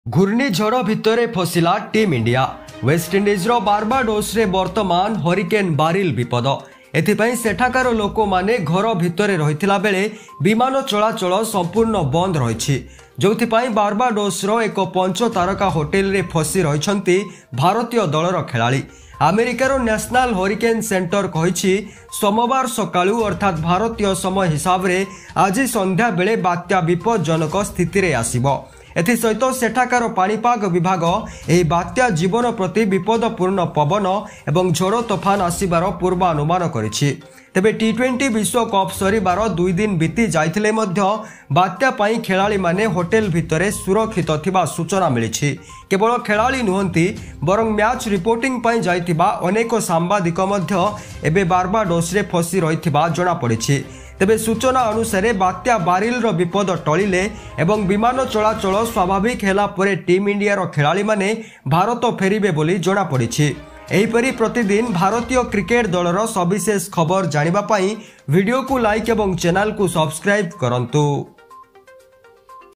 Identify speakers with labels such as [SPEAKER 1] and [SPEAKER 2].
[SPEAKER 1] घूर्णिझड़ भितर फसिला team India. West Indies Barbados रे वर्तमान हरिकेन बारिल विपद। एथिपाई सेठाकार लोक माने घर भितर रहिथिला बेले विमान चलाचल संपूर्ण बंद रही, जोथिपाई बारबाडोस एक 5 तारका होटेल रे फसी रहिछंती भारतीय दलर खेलाड़ी। अमेरिकार नेशनल हरिकेन सेंटर कहिछि सोमवार सकाळू अर्थात भारतीय समय हिसाब रे आज संध्या बेले बात्या विपज्जनक स्थिति रे आसीबो। एसहित सेठाकार पाणीपाग विभाग यह बात्या जीवन प्रति विपदपूर्ण पवन एवं झड़ तोफान आसबार पूर्वानुमान करिछि। तेबे टी20 विश्वकप सरीबार 2 दिन बीती जाइथिले मध्य बात्या पाई खेलाड़ी माने होटेल भितरे सुरक्षित थिबा सूचना मिलिछि। केवल खेलाड़ी नुहंती बरं मैच रिपोर्टिंग पाई जाइथिबा अनेक सांबादिक मध्य एबे बारबाडोस रे फसी रहिथिबा जणा पड़िछि। तेबे सूचना अनुसार बात्या बारिल विपद टलिले एवं विमान चलाचल स्वाभाविक हेला परे टीम इंडिया खेलाड़ी माने भारत फेरिबे बोली जणा पड़िछि। एहीपरि प्रतिदिन भारतीय क्रिकेट दलर सविशेष खबर जानिबा पाई वीडियो को लाइक एवं चैनल को सब्सक्राइब करंतु।